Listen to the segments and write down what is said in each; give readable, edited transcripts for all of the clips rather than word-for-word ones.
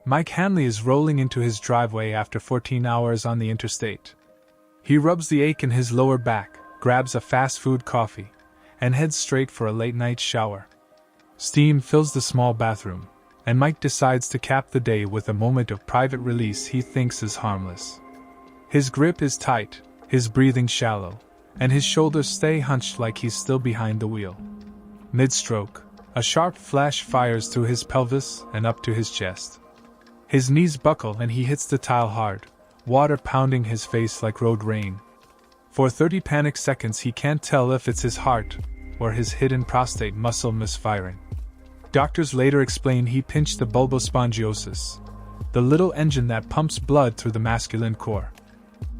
Mike Hanley is rolling into his driveway after 14 hours on the interstate. He rubs the ache in his lower back, grabs a fast food coffee, and heads straight for a late-night shower. Steam fills the small bathroom, and Mike decides to cap the day with a moment of private release he thinks is harmless. His grip is tight, his breathing shallow, and his shoulders stay hunched like he's still behind the wheel. Mid-stroke, a sharp flash fires through his pelvis and up to his chest. His knees buckle and he hits the tile hard, water pounding his face like road rain. For 30 panic seconds he can't tell if it's his heart or his hidden prostate muscle misfiring. Doctors later explain he pinched the bulbospongiosus, the little engine that pumps blood through the masculine core.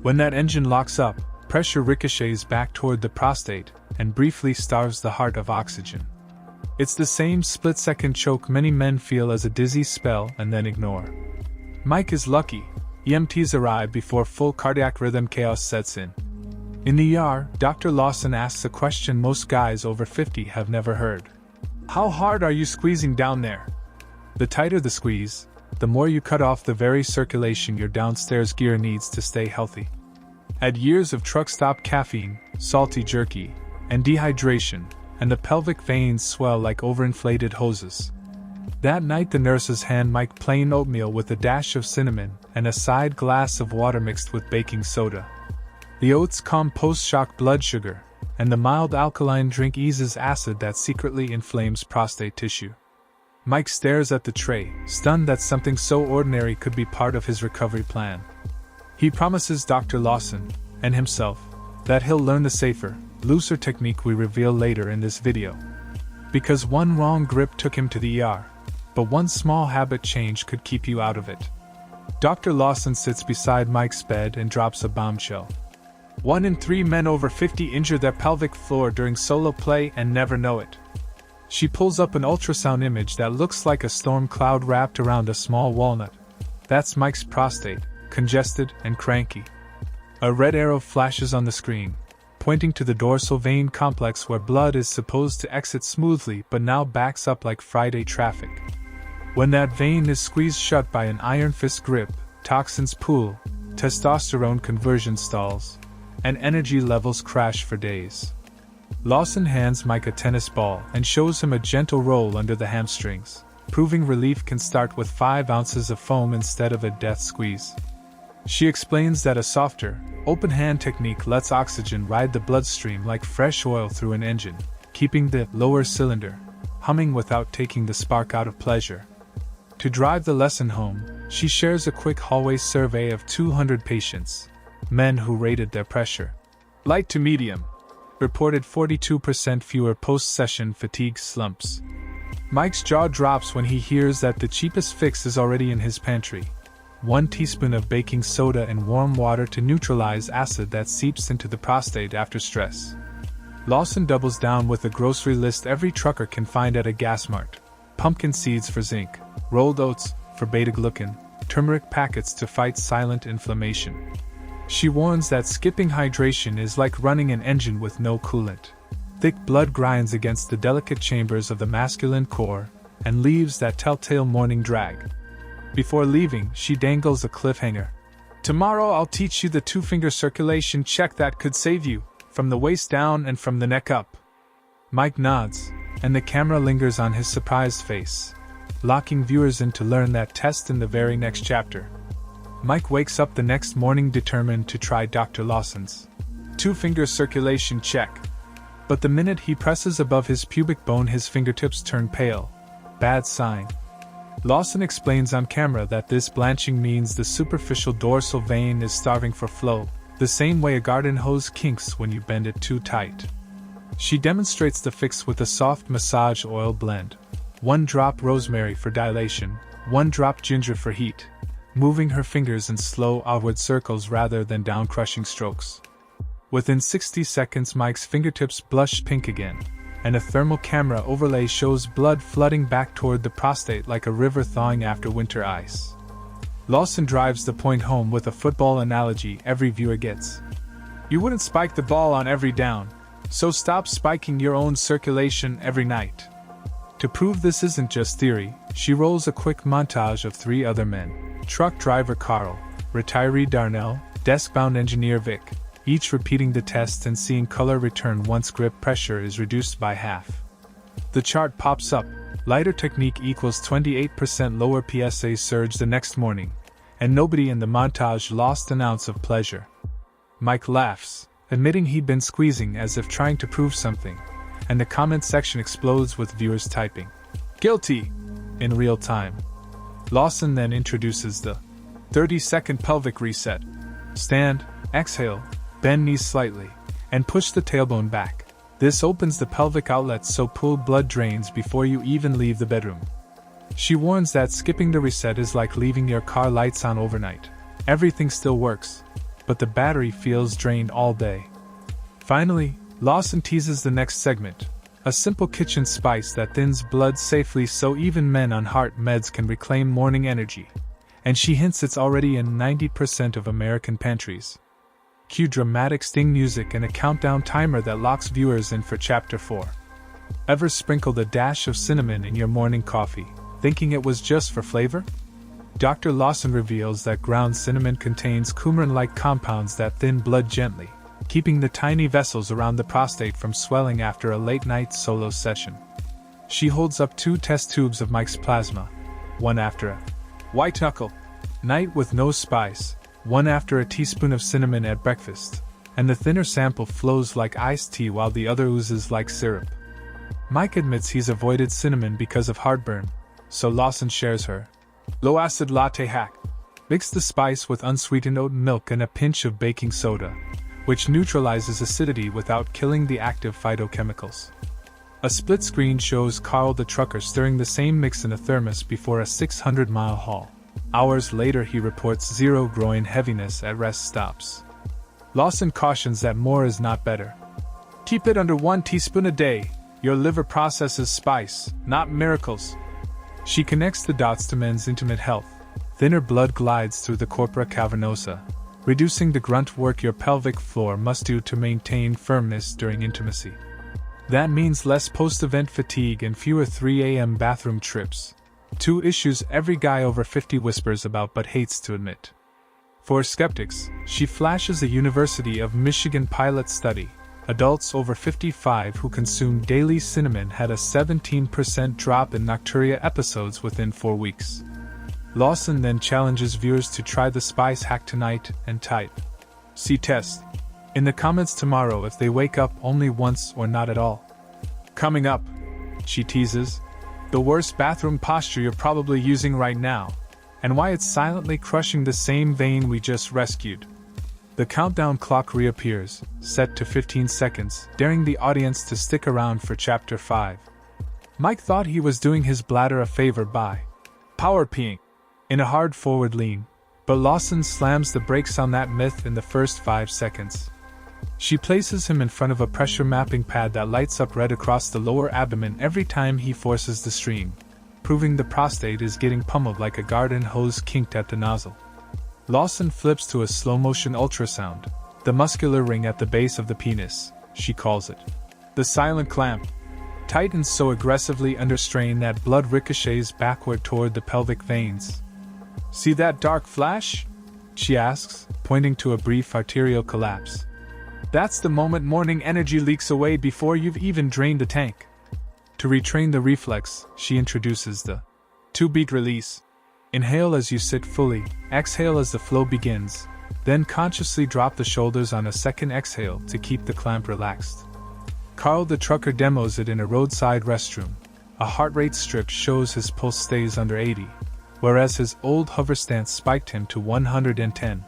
When that engine locks up, pressure ricochets back toward the prostate and briefly starves the heart of oxygen. It's the same split-second choke many men feel as a dizzy spell and then ignore. Mike is lucky. EMTs arrive before full cardiac rhythm chaos sets in. In the ER, Dr. Lawson asks a question most guys over 50 have never heard. How hard are you squeezing down there? The tighter the squeeze, the more you cut off the very circulation your downstairs gear needs to stay healthy. Add years of truck stop caffeine, salty jerky, and dehydration, and the pelvic veins swell like overinflated hoses. That night the nurses hand Mike plain oatmeal with a dash of cinnamon and a side glass of water mixed with baking soda. The oats calm post-shock blood sugar, and the mild alkaline drink eases acid that secretly inflames prostate tissue. Mike stares at the tray, stunned that something so ordinary could be part of his recovery plan. He promises Dr. Lawson, and himself, that he'll learn the safer, looser technique we reveal later in this video. Because one wrong grip took him to the ER, but one small habit change could keep you out of it. Dr. Lawson sits beside Mike's bed and drops a bombshell. 1 in 3 men over 50 injure their pelvic floor during solo play and never know it. She pulls up an ultrasound image that looks like a storm cloud wrapped around a small walnut. That's Mike's prostate, congested and cranky. A red arrow flashes on the screen, pointing to the dorsal vein complex where blood is supposed to exit smoothly but now backs up like Friday traffic. When that vein is squeezed shut by an iron fist grip, toxins pool, testosterone conversion stalls, and energy levels crash for days. Lawson hands Mike a tennis ball and shows him a gentle roll under the hamstrings, proving relief can start with 5 ounces of foam instead of a death squeeze. She explains that a softer, open hand technique lets oxygen ride the bloodstream like fresh oil through an engine, keeping the lower cylinder humming without taking the spark out of pleasure. To drive the lesson home, she shares a quick hallway survey of 200 patients, men who rated their pressure light to medium, reported 42% fewer post-session fatigue slumps. Mike's jaw drops when he hears that the cheapest fix is already in his pantry. 1 teaspoon of baking soda and warm water to neutralize acid that seeps into the prostate after stress. Lawson doubles down with a grocery list every trucker can find at a gas mart. Pumpkin seeds for zinc, rolled oats for beta-glucan, turmeric packets to fight silent inflammation. She warns that skipping hydration is like running an engine with no coolant. Thick blood grinds against the delicate chambers of the masculine core and leaves that telltale morning drag. Before leaving, she dangles a cliffhanger. Tomorrow I'll teach you the 2-finger circulation check that could save you, from the waist down and from the neck up. Mike nods, and the camera lingers on his surprised face, locking viewers in to learn that test in the very next chapter. Mike wakes up the next morning determined to try Dr. Lawson's 2-finger circulation check. But the minute he presses above his pubic bone his fingertips turn pale. Bad sign. Lawson explains on camera that this blanching means the superficial dorsal vein is starving for flow, the same way a garden hose kinks when you bend it too tight. She demonstrates the fix with a soft massage oil blend. 1 drop rosemary for dilation, 1 drop ginger for heat, moving her fingers in slow outward circles rather than down-crushing strokes. Within 60 seconds Mike's fingertips blush pink again, and a thermal camera overlay shows blood flooding back toward the prostate like a river thawing after winter ice. Lawson drives the point home with a football analogy every viewer gets. You wouldn't spike the ball on every down, so stop spiking your own circulation every night. To prove this isn't just theory, She rolls a quick montage of 3 other men: truck driver Carl, retiree Darnell, desk-bound engineer Vic, each repeating the test and seeing color return once grip pressure is reduced by half. The chart pops up: lighter technique equals 28% lower PSA surge the next morning, and nobody in the montage lost an ounce of pleasure. Mike laughs, admitting he'd been squeezing as if trying to prove something, and the comment section explodes with viewers typing, "Guilty!" in real time. Lawson then introduces the 30-second pelvic reset. Stand, exhale, bend knees slightly, and push the tailbone back. This opens the pelvic outlet so pooled blood drains before you even leave the bedroom. She warns that skipping the reset is like leaving your car lights on overnight. Everything still works, but the battery feels drained all day. Finally, Lawson teases the next segment: a simple kitchen spice that thins blood safely so even men on heart meds can reclaim morning energy. And she hints it's already in 90% of American pantries. Cue dramatic sting music and a countdown timer that locks viewers in for Chapter 4. Ever sprinkled a dash of cinnamon in your morning coffee, thinking it was just for flavor? Dr. Lawson reveals that ground cinnamon contains coumarin-like compounds that thin blood gently, keeping the tiny vessels around the prostate from swelling after a late-night solo session. She holds up 2 test tubes of Mike's plasma, one after a white knuckle night with no spice, one after a teaspoon of cinnamon at breakfast, and the thinner sample flows like iced tea while the other oozes like syrup. Mike admits he's avoided cinnamon because of heartburn, so Lawson shares her low-acid latte hack. Mix the spice with unsweetened oat milk and a pinch of baking soda, which neutralizes acidity without killing the active phytochemicals. A split screen shows Carl the trucker stirring the same mix in a thermos before a 600-mile haul. Hours later he reports 0 groin heaviness at rest stops. Lawson cautions that more is not better. Keep it under 1 teaspoon a day. Your liver processes spice, not miracles. She connects the dots to men's intimate health. Thinner blood glides through the corpora cavernosa, reducing the grunt work your pelvic floor must do to maintain firmness during intimacy. That means less post-event fatigue and fewer 3 a.m. bathroom trips. 2 issues every guy over 50 whispers about but hates to admit. For skeptics, she flashes a University of Michigan pilot study. Adults over 55 who consumed daily cinnamon had a 17% drop in nocturia episodes within 4 weeks. Lawson then challenges viewers to try the spice hack tonight and type "See test" in the comments tomorrow if they wake up only once or not at all. Coming up, she teases, the worst bathroom posture you're probably using right now, and why it's silently crushing the same vein we just rescued. The countdown clock reappears, set to 15 seconds, daring the audience to stick around for Chapter 5. Mike thought he was doing his bladder a favor by power peeing in a hard forward lean, but Lawson slams the brakes on that myth in the first 5 seconds. She places him in front of a pressure mapping pad that lights up red across the lower abdomen every time he forces the stream, proving the prostate is getting pummeled like a garden hose kinked at the nozzle. Lawson flips to a slow-motion ultrasound, the muscular ring at the base of the penis, she calls it. The silent clamp tightens so aggressively under strain that blood ricochets backward toward the pelvic veins. See that dark flash? She asks, pointing to a brief arterial collapse. That's the moment morning energy leaks away before you've even drained the tank. To retrain the reflex, she introduces the 2-beat release. Inhale as you sit fully, exhale as the flow begins, then consciously drop the shoulders on a second exhale to keep the clamp relaxed. Carl the trucker demos it in a roadside restroom. A heart rate strip shows his pulse stays under 80, whereas his old hover stance spiked him to 110.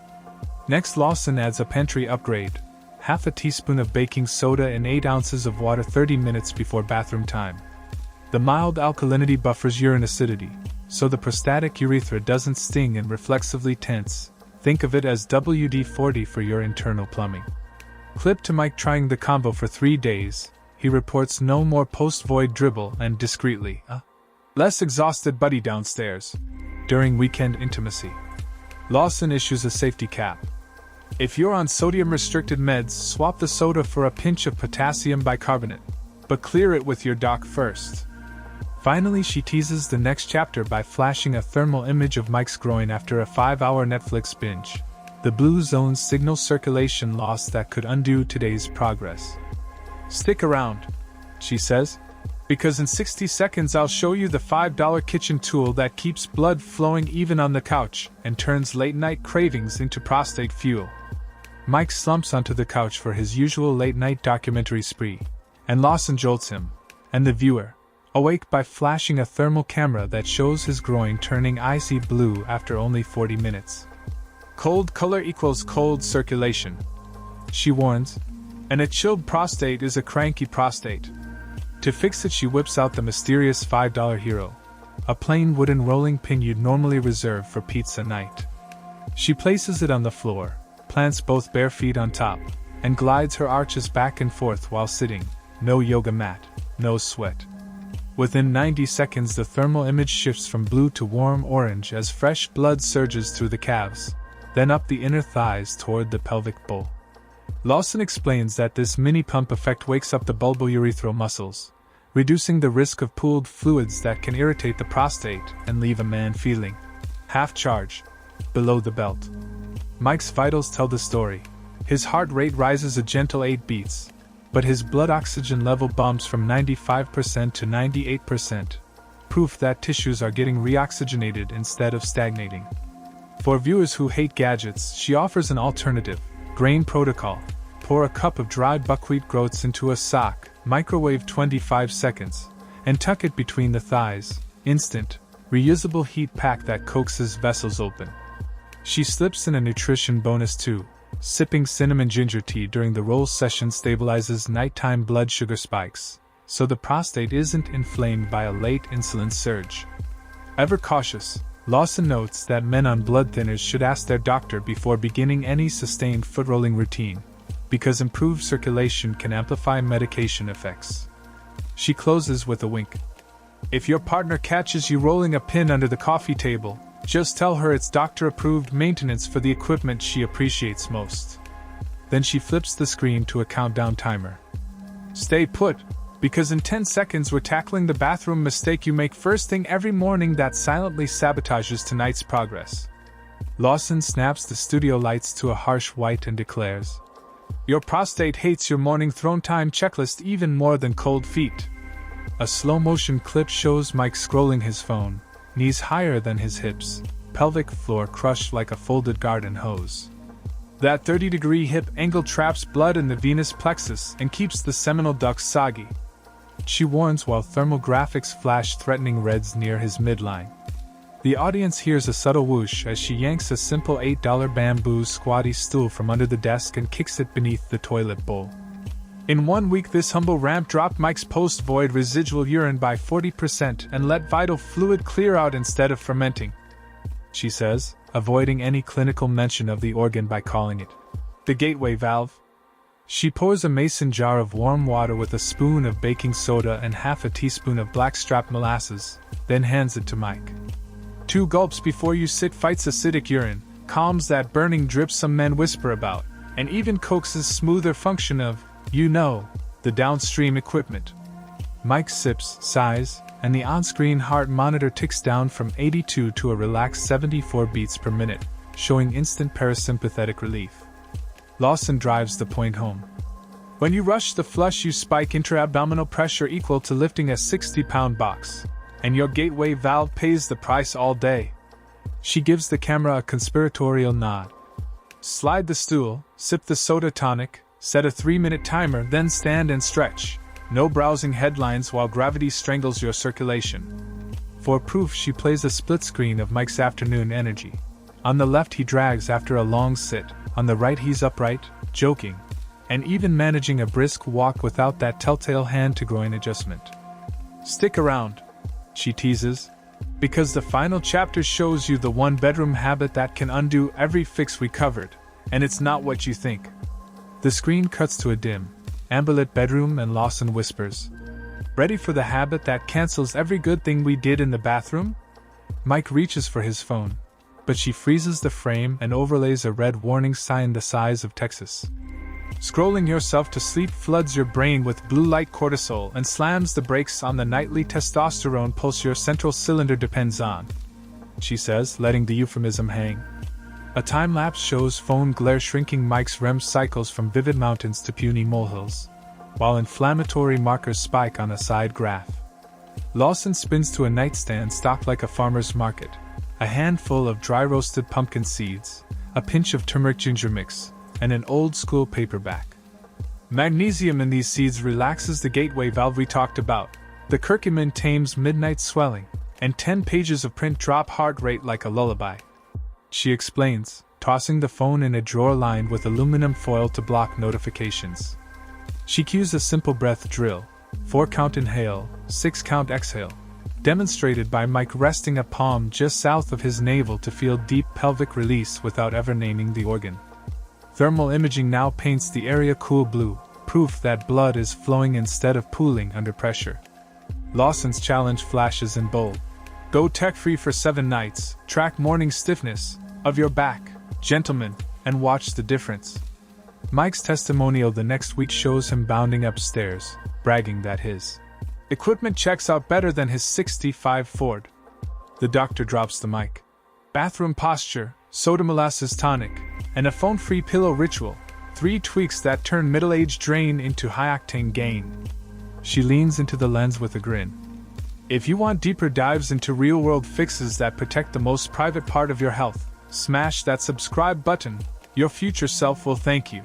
Next, Lawson adds a pantry upgrade: half a teaspoon of baking soda and 8 ounces of water 30 minutes before bathroom time. The mild alkalinity buffers urine acidity, so the prostatic urethra doesn't sting and reflexively tense. Think of it as WD-40 for your internal plumbing. Clip to Mike trying the combo for 3 days. He reports no more post-void dribble and discreetly, less exhausted buddy downstairs. During weekend intimacy, Lawson issues a safety cap. If you're on sodium-restricted meds, swap the soda for a pinch of potassium bicarbonate, but clear it with your doc first. Finally, she teases the next chapter by flashing a thermal image of Mike's groin after a 5-hour Netflix binge. The blue zones signal circulation loss that could undo today's progress. "Stick around," she says, "because in 60 seconds I'll show you the $5 kitchen tool that keeps blood flowing even on the couch and turns late-night cravings into prostate fuel." Mike slumps onto the couch for his usual late-night documentary spree, and Lawson jolts him, and the viewer, awake by flashing a thermal camera that shows his groin turning icy blue after only 40 minutes. "Cold color equals cold circulation," she warns, "and a chilled prostate is a cranky prostate." To fix it, she whips out the mysterious $5 hero, a plain wooden rolling pin you'd normally reserve for pizza night. She places it on the floor, plants both bare feet on top, and glides her arches back and forth while sitting. No yoga mat, no sweat. Within 90 seconds, the thermal image shifts from blue to warm orange as fresh blood surges through the calves, then up the inner thighs toward the pelvic bowl. Lawson explains that this mini-pump effect wakes up the bulbourethral muscles, reducing the risk of pooled fluids that can irritate the prostate and leave a man feeling half-charge, below the belt. Mike's vitals tell the story. His heart rate rises a gentle 8 beats, but his blood oxygen level bumps from 95% to 98%, proof that tissues are getting reoxygenated instead of stagnating. For viewers who hate gadgets, she offers an alternative: grain protocol. Pour a cup of dried buckwheat groats into a sock, microwave 25 seconds, and tuck it between the thighs. Instant, reusable heat pack that coaxes vessels open. She slips in a nutrition bonus too. Sipping cinnamon ginger tea during the roll session stabilizes nighttime blood sugar spikes, so the prostate isn't inflamed by a late insulin surge. Ever cautious, Lawson notes that men on blood thinners should ask their doctor before beginning any sustained foot rolling routine, because improved circulation can amplify medication effects. She closes with a wink. If your partner catches you rolling a pin under the coffee table, just tell her it's doctor-approved maintenance for the equipment she appreciates most. Then she flips the screen to a countdown timer. Stay put, because in 10 seconds we're tackling the bathroom mistake you make first thing every morning that silently sabotages tonight's progress. Lawson snaps the studio lights to a harsh white and declares, "Your prostate hates your morning throne time checklist even more than cold feet." A slow-motion clip shows Mike scrolling his phone, knees higher than his hips, pelvic floor crushed like a folded garden hose. That 30-degree hip angle traps blood in the venous plexus and keeps the seminal ducts soggy, she warns while thermal graphics flash threatening reds near his midline. The audience hears a subtle whoosh as she yanks a simple $8 bamboo squatty stool from under the desk and kicks it beneath the toilet bowl. In 1 week, this humble ramp dropped Mike's post-void residual urine by 40% and let vital fluid clear out instead of fermenting, she says, avoiding any clinical mention of the organ by calling it the gateway valve. She pours a mason jar of warm water with a spoon of baking soda and half a teaspoon of blackstrap molasses, then hands it to Mike. 2 gulps before you sit fights acidic urine, calms that burning drip some men whisper about, and even coaxes smoother function of, the downstream equipment. Mike sips, sighs, and the on-screen heart monitor ticks down from 82 to a relaxed 74 beats per minute, showing instant parasympathetic relief. Lawson drives the point home. When you rush the flush, you spike intra-abdominal pressure equal to lifting a 60-pound box, and your gateway valve pays the price all day. She gives the camera a conspiratorial nod. Slide the stool, sip the soda tonic, set a 3-minute timer, then stand and stretch. No browsing headlines while gravity strangles your circulation. For proof, she plays a split screen of Mike's afternoon energy. On the left he drags after a long sit, on the right he's upright, joking, and even managing a brisk walk without that telltale hand-to-groin adjustment. Stick around, she teases, because the final chapter shows you the one-bedroom habit that can undo every fix we covered, and it's not what you think. The screen cuts to a dim, ambient bedroom and Lawson whispers, "Ready for the habit that cancels every good thing we did in the bathroom?" Mike reaches for his phone, but she freezes the frame and overlays a red warning sign the size of Texas. Scrolling yourself to sleep floods your brain with blue light cortisol and slams the brakes on the nightly testosterone pulse your central cylinder depends on, she says, letting the euphemism hang. A time-lapse shows phone glare shrinking Mike's REM cycles from vivid mountains to puny molehills, while inflammatory markers spike on a side graph. Lawson spins to a nightstand stocked like a farmer's market, a handful of dry-roasted pumpkin seeds, a pinch of turmeric ginger mix, and an old-school paperback. Magnesium in these seeds relaxes the gateway valve we talked about, the curcumin tames midnight swelling, and 10 pages of print drop heart rate like a lullaby, she explains, tossing the phone in a drawer lined with aluminum foil to block notifications. She cues a simple breath drill, 4-count inhale, 6-count exhale, demonstrated by Mike resting a palm just south of his navel to feel deep pelvic release without ever naming the organ. Thermal imaging now paints the area cool blue, proof that blood is flowing instead of pooling under pressure. Lawson's challenge flashes in bold. Go tech-free for 7 nights, track morning stiffness of your back, gentlemen, and watch the difference. Mike's testimonial the next week shows him bounding upstairs, bragging that his equipment checks out better than his '65 Ford. The doctor drops the mic. Bathroom posture, soda molasses tonic, and a phone-free pillow ritual, 3 tweaks that turn middle-aged drain into high-octane gain. She leans into the lens with a grin. If you want deeper dives into real-world fixes that protect the most private part of your health, smash that subscribe button. Your future self will thank you.